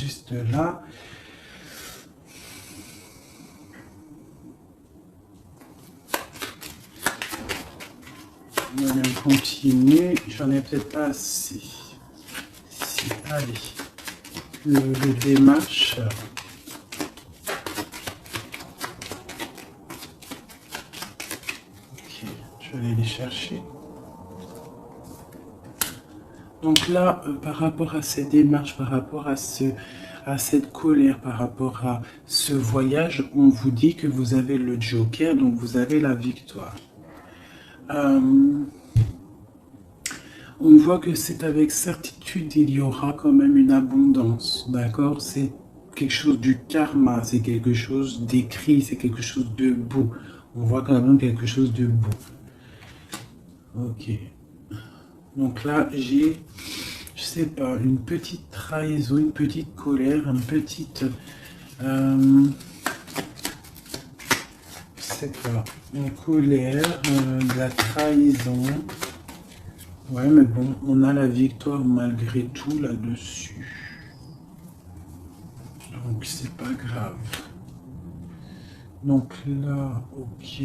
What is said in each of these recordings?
juste là. On continue. J'en ai peut-être pas assez. Si, allez. Le démarche. Ok, je vais aller les chercher. Donc là, par rapport à ces démarches, par rapport à cette colère, par rapport à ce voyage, on vous dit que vous avez le Joker, donc vous avez la victoire. On voit que c'est avec certitude, il y aura quand même une abondance, d'accord? C'est quelque chose du karma, c'est quelque chose d'écrit, c'est quelque chose de beau. On voit quand même quelque chose de beau. Ok. Donc là, j'ai, je sais pas, une petite trahison, une petite colère, une petite... je sais pas, une colère, de la trahison. Ouais, mais bon, on a la victoire malgré tout là-dessus. Donc, c'est pas grave. Donc là, ok,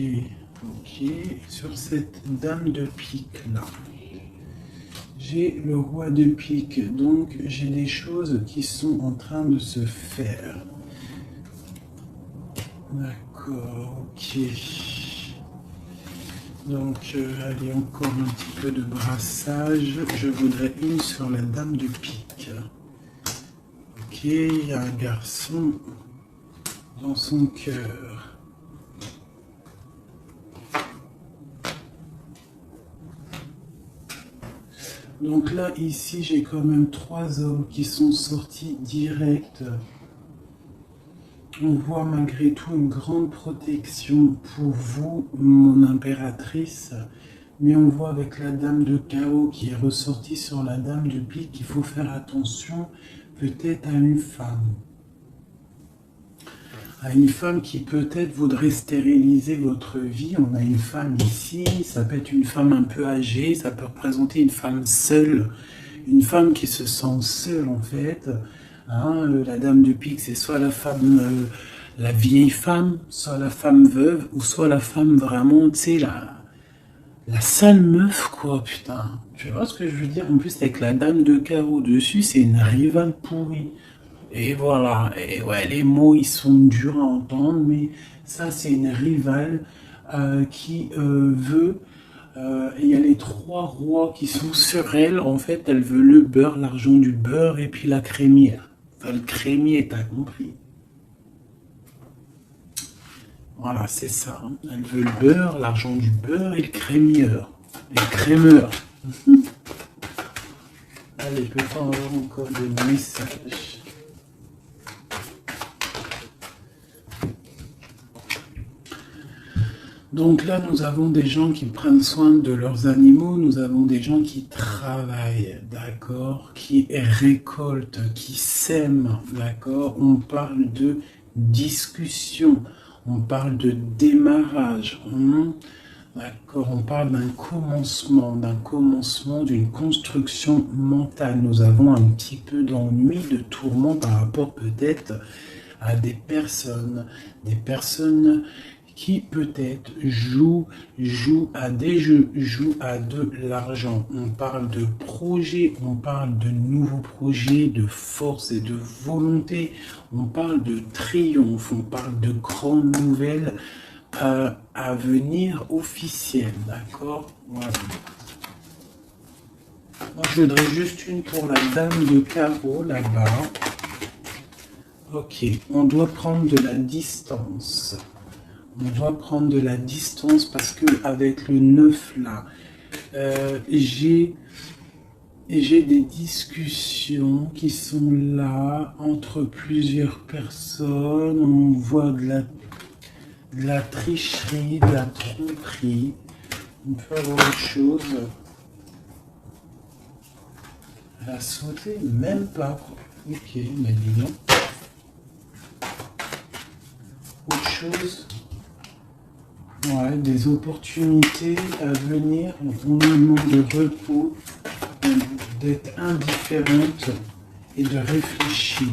ok. Sur cette dame de pique là, j'ai le roi de pique. Donc, j'ai des choses qui sont en train de se faire. D'accord, ok. Donc, allez, encore un petit peu de brassage. Je voudrais une sur la dame de pique. Ok, il y a un garçon dans son cœur. Donc là, ici, j'ai quand même 3 hommes qui sont sortis direct. On voit malgré tout une grande protection pour vous, mon impératrice. Mais on voit avec la dame de chaos qui est ressortie sur la dame de pique qu'il faut faire attention peut-être à une femme. À une femme qui peut-être voudrait stériliser votre vie. On a une femme ici, ça peut être une femme un peu âgée, ça peut représenter une femme seule. Une femme qui se sent seule en fait. Hein, la dame de pique, c'est soit la femme, la vieille femme, soit la femme veuve, ou soit la femme vraiment, tu sais, la sale meuf, quoi, putain. Tu vois ce que je veux dire? En plus, avec la dame de carreau dessus, c'est une rivale pourrie. Et voilà, et ouais, les mots, ils sont durs à entendre, mais ça, c'est une rivale qui veut... il y a les 3 rois qui sont sur elle. En fait, elle veut le beurre, l'argent du beurre et puis la crémière. Enfin, le crémier, t'as compris. Voilà, c'est ça. Hein. Elle veut le beurre, l'argent du beurre et le crémieur. Les crémeurs. Allez, je peux pas avoir encore des messages. Donc là, nous avons des gens qui prennent soin de leurs animaux, nous avons des gens qui travaillent, d'accord, qui récoltent, qui sèment, d'accord. On parle de discussion, on parle de démarrage, d'accord. On parle d'un commencement, d'une construction mentale. Nous avons un petit peu d'ennui, de tourment par rapport peut-être à des personnes qui peut-être jouent à des jeux, jouent à de l'argent. On parle de projets, on parle de nouveaux projets, de force et de volonté. On parle de triomphe, on parle de grandes nouvelles à venir officielles, d'accord? Voilà. Moi, je voudrais juste une pour la dame de carreau là-bas. Ok, on doit prendre de la distance. On doit prendre de la distance parce que avec le 9 là, j'ai des discussions qui sont là entre plusieurs personnes. On voit de la tricherie, de la tromperie. On peut avoir autre chose. Elle a sauté, même pas. Ok, mais dis donc. Autre chose. Ouais, des opportunités à venir, on a un moment de repos, d'être indifférente et de réfléchir.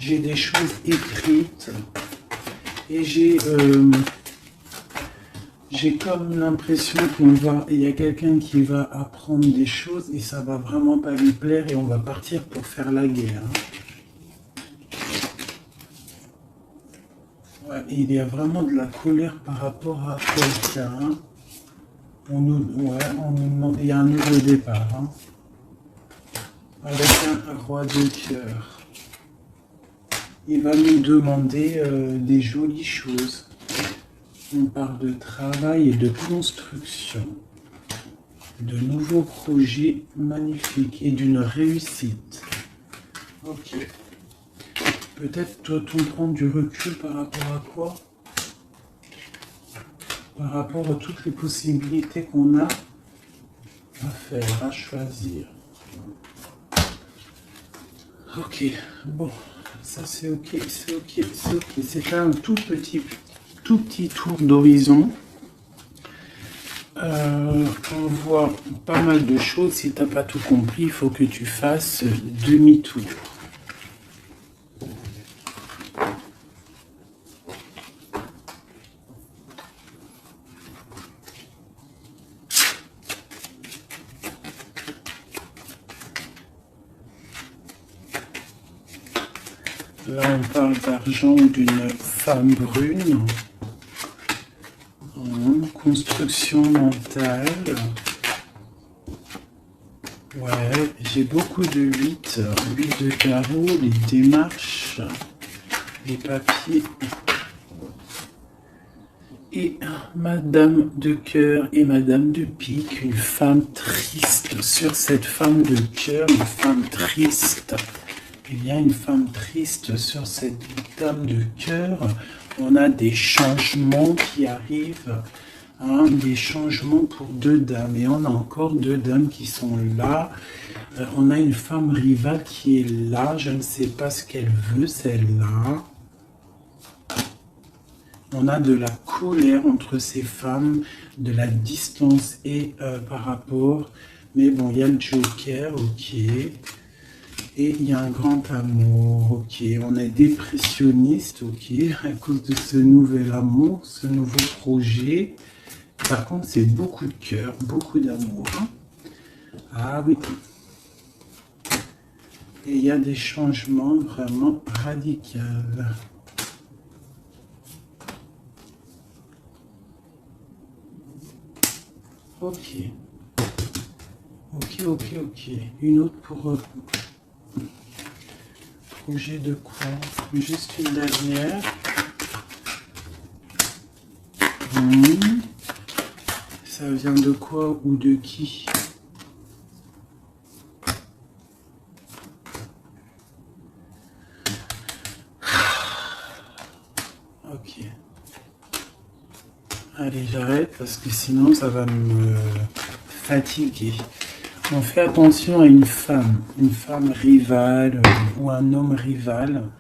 J'ai des choses écrites et j'ai comme l'impression il y a quelqu'un qui va apprendre des choses et ça va vraiment pas lui plaire et on va partir pour faire la guerre. Ouais, il y a vraiment de la colère par rapport à quelqu'un. On nous demande, il y a un nouveau départ. Avec un roi de cœur. Il va nous demander des jolies choses. On parle de travail et de construction, de nouveaux projets magnifiques et d'une réussite. Ok. Peut-être doit-on prendre du recul par rapport à quoi? Par rapport à toutes les possibilités qu'on a à faire, à choisir. Ok, bon, ça c'est ok, c'est ok, c'est ok. C'est un tout petit tour d'horizon. On voit pas mal de choses. Si t'as pas tout compris, il faut que tu fasses demi-tour. Là, on parle d'argent d'une femme brune. Construction mentale. Ouais, j'ai beaucoup de 8 de carreau, les démarches, les papiers. Et Madame de cœur et Madame de pique, une femme triste. Sur cette femme de cœur, une femme triste. Il y a une femme triste sur cette dame de cœur. On a des changements qui arrivent. Des changements pour 2 dames. Et on a encore 2 dames qui sont là. On a une femme rivale qui est là. Je ne sais pas ce qu'elle veut, celle-là. On a de la colère entre ces femmes, de la distance et par rapport. Mais bon, il y a le Joker, ok. Et il y a un grand amour, ok. On est dépressionniste, ok. À cause de ce nouvel amour, ce nouveau projet. Par contre, c'est beaucoup de cœur, beaucoup d'amour. Ah oui. Et il y a des changements vraiment radicaux. Ok. Ok. Une autre pour projet de quoi? Juste une dernière. Ça vient de quoi ou de qui? Ok. Allez, j'arrête parce que sinon ça va me fatiguer. On fait attention à une femme rivale ou un homme rival.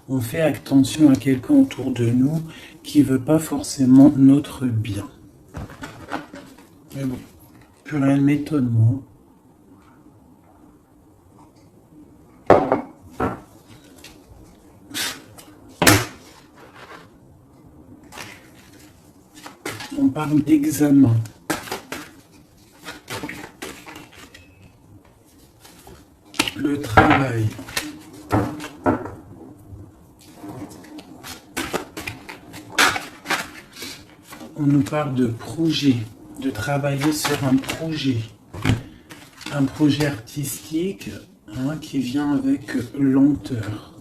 On fait attention à quelqu'un autour de nous qui ne veut pas forcément notre bien. Mais bon, plus rien ne m'étonne, moi. On parle d'examen. Le travail. On nous parle de projet, de travailler sur un projet artistique qui vient avec lenteur.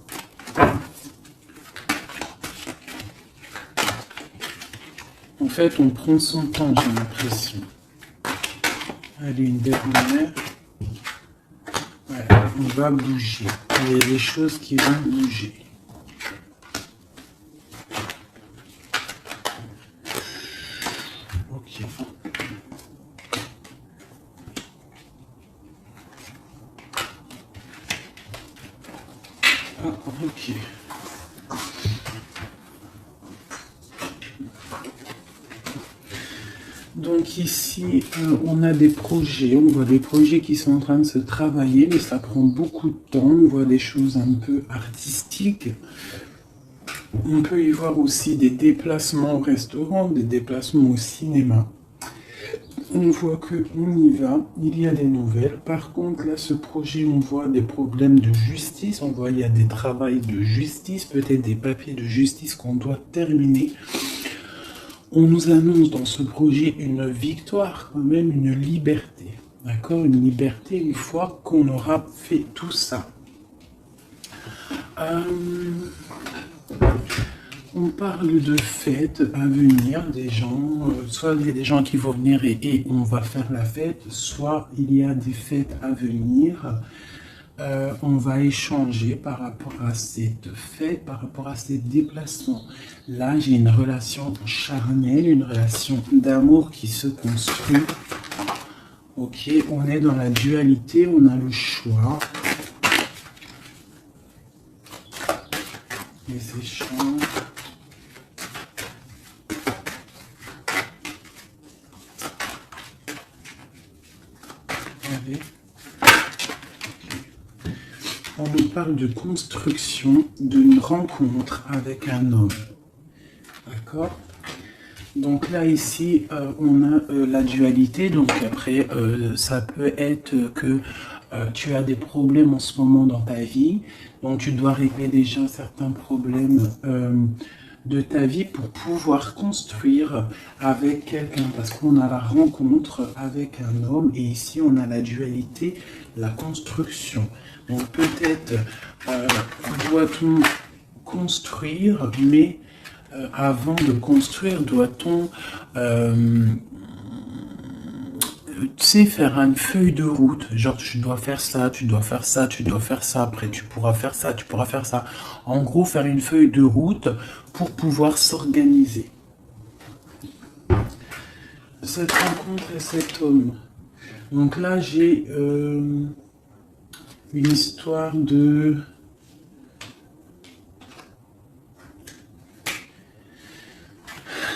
En fait, on prend son temps, j'ai l'impression. Allez, une dernière. Voilà, on va bouger. Il y a des choses qui vont bouger. Ok. Ah, ok. Donc ici, on a des projets, on voit des projets qui sont en train de se travailler, mais ça prend beaucoup de temps. On voit des choses un peu artistiques. On peut y voir aussi des déplacements au restaurant, des déplacements au cinéma. On voit qu'on y va, il y a des nouvelles. Par contre, là, ce projet, on voit des problèmes de justice. On voit il y a des travaux de justice, peut-être des papiers de justice qu'on doit terminer. On nous annonce dans ce projet une victoire, quand même une liberté. D'accord? Une liberté une fois qu'on aura fait tout ça. On parle de fêtes à venir, des gens, soit il y a des gens qui vont venir et on va faire la fête, soit il y a des fêtes à venir. On va échanger par rapport à cette fête, par rapport à ces déplacements. Là, j'ai une relation charnelle, une relation d'amour qui se construit. Ok, on est dans la dualité, on a le choix. Les échanges. Allez. On nous parle de construction d'une rencontre avec un homme. D'accord? Donc là, ici, on a la dualité. Donc après, ça peut être que tu as des problèmes en ce moment dans ta vie. Donc tu dois régler déjà certains problèmes de ta vie pour pouvoir construire avec quelqu'un. Parce qu'on a la rencontre avec un homme. Et ici, on a la dualité, la construction. Donc peut-être doit-on construire, mais avant de construire, doit-on faire une feuille de route, genre tu dois faire ça, tu dois faire ça, tu dois faire ça, après tu pourras faire ça, tu pourras faire ça. En gros, faire une feuille de route pour pouvoir s'organiser. Cette rencontre et cet homme. Donc là, j'ai une histoire de...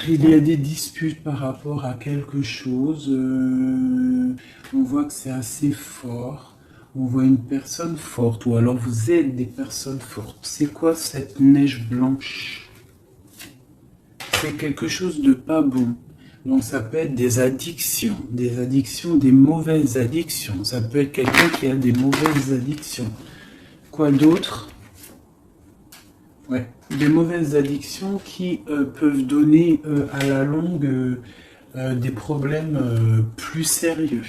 Il y a des disputes par rapport à quelque chose. On voit que c'est assez fort. On voit une personne forte, ou alors vous êtes des personnes fortes. C'est quoi cette neige blanche? C'est quelque chose de pas bon. Donc ça peut être des addictions, des mauvaises addictions. Ça peut être quelqu'un qui a des mauvaises addictions. Quoi d'autre? Ouais, des mauvaises addictions qui peuvent donner à la longue des problèmes plus sérieux.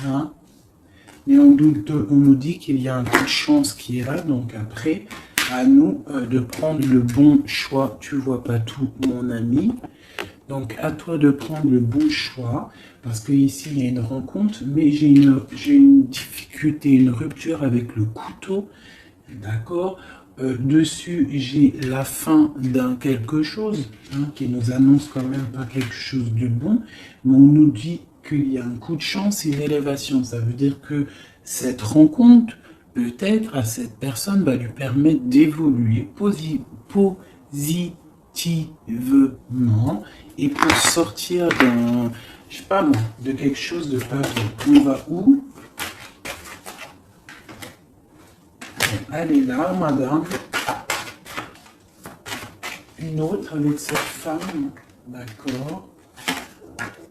Hein? Et on nous dit qu'il y a un coup de chance qui est là, donc après, à nous de prendre le bon choix. Tu vois pas tout, mon ami. Donc à toi de prendre le bon choix, parce que ici il y a une rencontre, mais j'ai une difficulté, une rupture avec le couteau. D'accord. Dessus, j'ai la fin d'un quelque chose qui nous annonce quand même pas quelque chose de bon, mais on nous dit qu'il y a un coup de chance et une élévation. Ça veut dire que cette rencontre, peut-être à cette personne, va lui permettre d'évoluer positivement et pour sortir d'un, je sais pas moi, de quelque chose de pas bon. On va où? Elle est là, madame. Une autre avec cette femme. D'accord.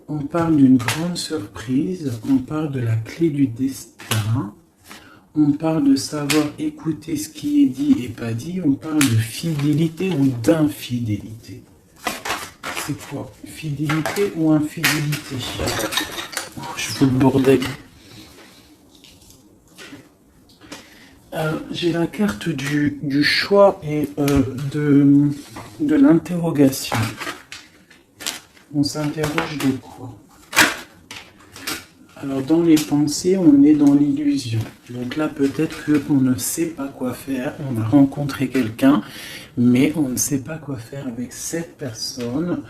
On parle d'une grande surprise. On parle de la clé du destin. On parle de savoir écouter ce qui est dit et pas dit. On parle de fidélité ou d'infidélité. C'est quoi? Fidélité ou infidélité? Je fous le bordel. J'ai la carte du choix et de l'interrogation. On s'interroge de quoi? Alors dans les pensées, on est dans l'illusion. Donc là, peut-être qu'on ne sait pas quoi faire. On a rencontré quelqu'un, mais on ne sait pas quoi faire avec cette personne.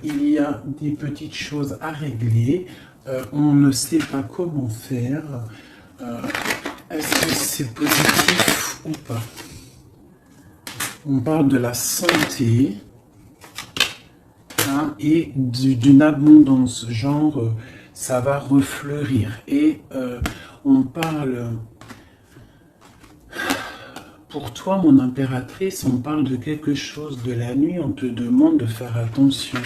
Il y a des petites choses à régler. On ne sait pas comment faire. Est-ce que c'est positif ou pas? On parle de la santé. hein, et d'une abondance, genre ça va refleurir. Et on parle, pour toi mon impératrice, on parle de quelque chose de la nuit, on te demande de faire attention.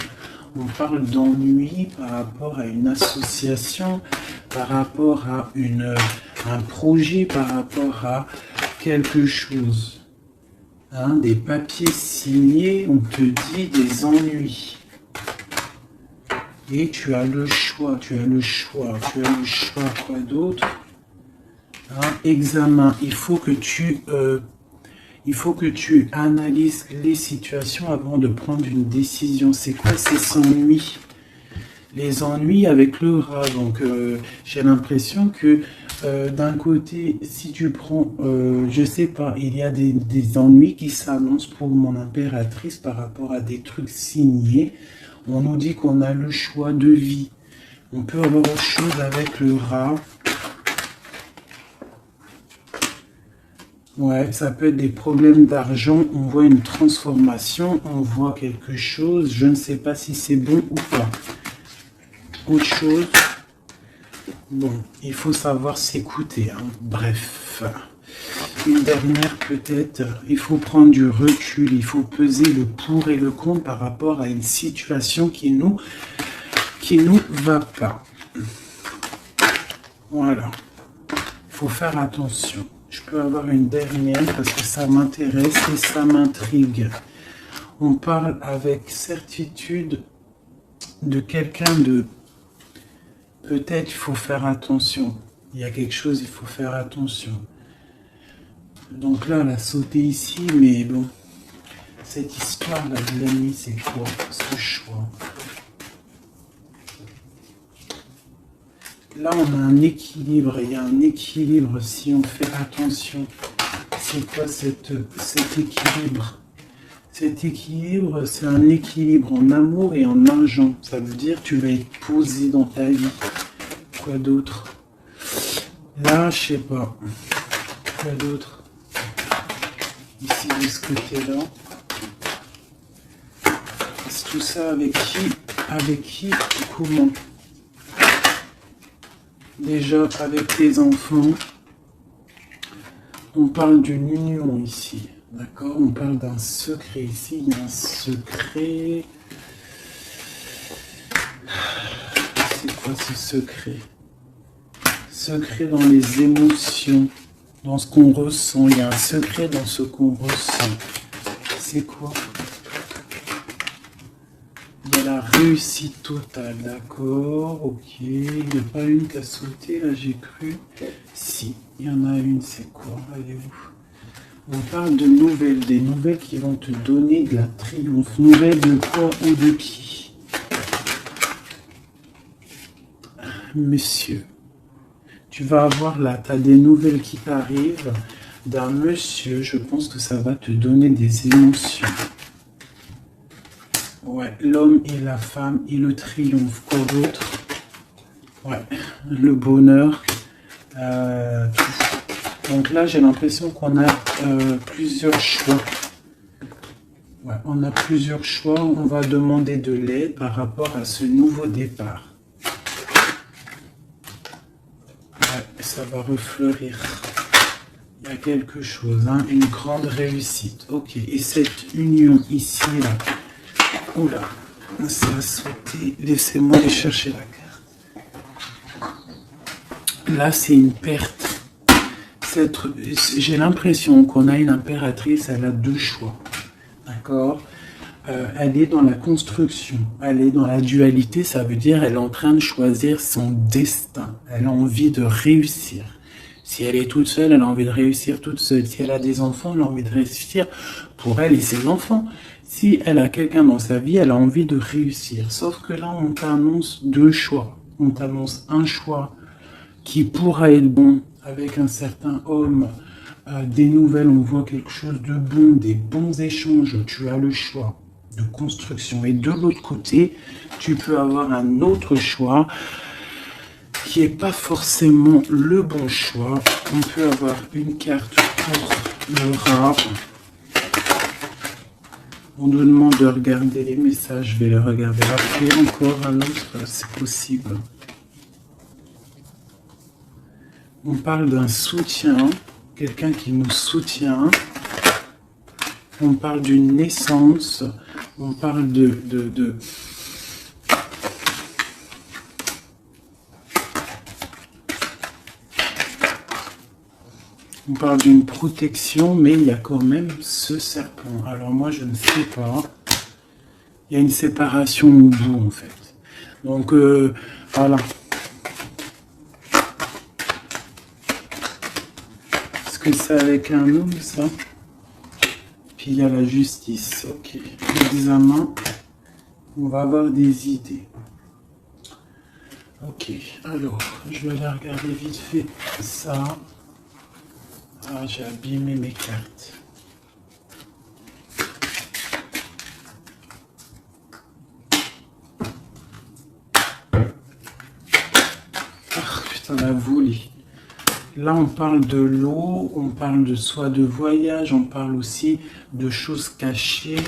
On parle d'ennui par rapport à une association, par rapport à un projet, par rapport à quelque chose. Hein, des papiers signés, on te dit des ennuis. Et tu as le choix, quoi d'autre? Hein, examen, il faut que tu analyses les situations avant de prendre une décision. C'est quoi ces ennuis? Les ennuis avec le rat. Donc, j'ai l'impression que d'un côté, si tu prends, je sais pas, il y a des ennuis qui s'annoncent pour mon impératrice par rapport à des trucs signés. On nous dit qu'on a le choix de vie. On peut avoir autre chose avec le rat. Ouais, ça peut être des problèmes d'argent, on voit une transformation, on voit quelque chose, je ne sais pas si c'est bon ou pas. Autre chose, bon, il faut savoir s'écouter, hein. Bref. Une dernière peut-être, il faut prendre du recul, il faut peser le pour et le contre par rapport à une situation qui nous va pas. Voilà, il faut faire attention. Je peux avoir une dernière parce que ça m'intéresse et ça m'intrigue. On parle avec certitude de quelqu'un de... Peut-être il faut faire attention. Il y a quelque chose, il faut faire attention. Donc là, elle a sauté ici, mais bon. Cette histoire-là de la nuit, c'est quoi ce choix? Là, on a un équilibre, il y a un équilibre si on fait attention. C'est quoi cet équilibre? Cet équilibre, c'est un équilibre en amour et en argent. Ça veut dire que tu vas être posé dans ta vie. Quoi d'autre? Là, je sais pas. Quoi d'autre? Ici, de ce côté-là. C'est tout ça avec qui? Avec qui? Comment? Déjà, avec tes enfants, on parle d'une union ici, d'accord? On parle d'un secret ici, il y a un secret. C'est quoi ce secret? Secret dans les émotions, dans ce qu'on ressent. Il y a un secret dans ce qu'on ressent. C'est quoi? Il y a la réussite totale, d'accord, ok. Il n'y a pas une qui a sauté, là j'ai cru. Si, il y en a une, c'est quoi? Allez où? On parle de nouvelles, des nouvelles qui vont te donner de la triomphe. Nouvelles de quoi ou de qui? Monsieur, tu vas avoir là, tu as des nouvelles qui t'arrivent d'un monsieur, je pense que ça va te donner des émotions. Ouais, l'homme et la femme et le triomphe. Quoi d'autre? Ouais, le bonheur. Donc là, j'ai l'impression qu'on a plusieurs choix. Ouais, on a plusieurs choix. On va demander de l'aide par rapport à ce nouveau départ. Ouais, ça va refleurir. Il y a quelque chose, hein, une grande réussite. Ok, et cette union ici, là. Oula, ça a sauté. Laissez-moi aller chercher la carte. Là, c'est une perte. J'ai l'impression qu'on a une impératrice, elle a deux choix. D'accord? Elle est dans la construction, elle est dans la dualité, ça veut dire elle est en train de choisir son destin. Elle a envie de réussir. Si elle est toute seule, elle a envie de réussir toute seule. Si elle a des enfants, elle a envie de réussir pour elle et ses enfants. Si elle a quelqu'un dans sa vie, elle a envie de réussir. Sauf que là, on t'annonce deux choix. On t'annonce un choix qui pourra être bon avec un certain homme. Des nouvelles, on voit quelque chose de bon, des bons échanges. Tu as le choix de construction. Et de l'autre côté, tu peux avoir un autre choix qui n'est pas forcément le bon choix. On peut avoir une carte pour le rat. On nous demande de regarder les messages, je vais les regarder après. Encore un autre, c'est possible. On parle d'un soutien, quelqu'un qui nous soutient. On parle d'une naissance. On parle on parle d'une protection, mais il y a quand même ce serpent. Alors moi, je ne sais pas. Il y a une séparation au bout, en fait. Donc, voilà. Est-ce que c'est avec un homme, ça? Puis il y a la justice. Ok. L'examen, on va avoir des idées. Ok. Alors, je vais aller regarder vite fait ça. Ah, j'ai abîmé mes cartes. Ah, putain, la voulée. Là, on parle de l'eau, on parle de soit de voyage, on parle aussi de choses cachées.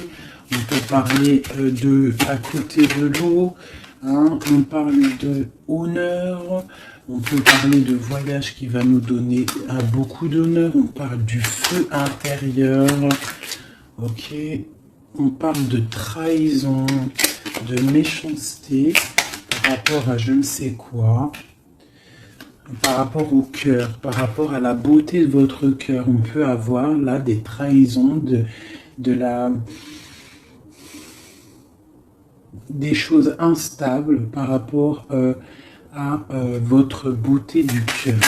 On peut parler de à côté de l'eau. Hein, on parle de honneur. On peut parler de voyage qui va nous donner beaucoup d'honneur. On parle du feu intérieur. Ok. On parle de trahison, de méchanceté par rapport à je ne sais quoi. Par rapport au cœur, par rapport à la beauté de votre cœur. On peut avoir là des trahisons, des choses instables par rapport à votre beauté du cœur.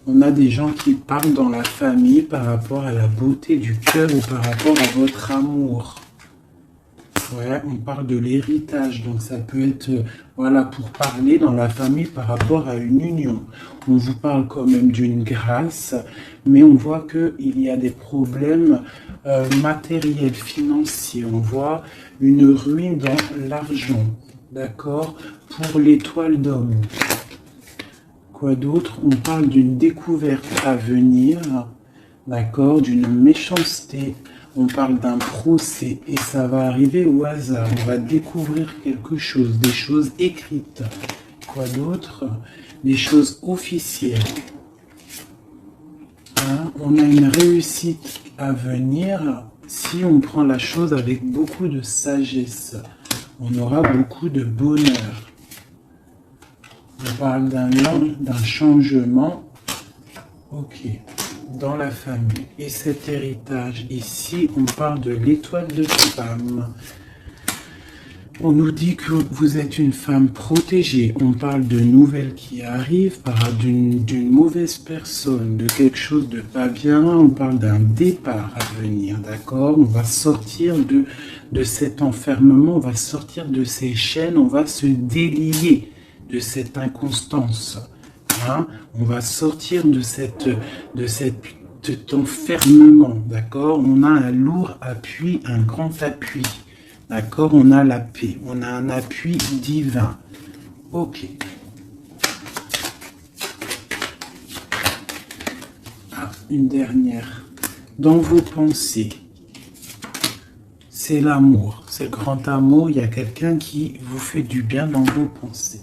On a des gens qui parlent dans la famille par rapport à la beauté du cœur ou par rapport à votre amour. Ouais, on parle de l'héritage, donc ça peut être, voilà, pour parler dans la famille par rapport à une union. On vous parle quand même d'une grâce, mais on voit qu'il y a des problèmes matériels, financiers. On voit une ruine dans l'argent, d'accord, pour l'étoile d'homme. Quoi d'autre? On parle d'une découverte à venir, d'accord, d'une méchanceté. On parle d'un procès et ça va arriver au hasard. On va découvrir quelque chose, des choses écrites. Quoi d'autre? Des choses officielles. Hein? On a une réussite à venir si on prend la chose avec beaucoup de sagesse. On aura beaucoup de bonheur. On parle d'un changement. Ok. Dans la famille. Et cet héritage, ici, on parle de l'étoile de femme. On nous dit que vous êtes une femme protégée. On parle de nouvelles qui arrivent, d'une mauvaise personne, de quelque chose de pas bien. On parle d'un départ à venir, d'accord? On va sortir de cet enfermement, on va sortir de ces chaînes, on va se délier de cette inconstance. Hein, on va sortir de cet enfermement, d'accord? On a un lourd appui, un grand appui, d'accord? On a la paix, on a un appui divin. Ok. Ah, une dernière. Dans vos pensées, c'est l'amour, c'est le grand amour. Il y a quelqu'un qui vous fait du bien dans vos pensées.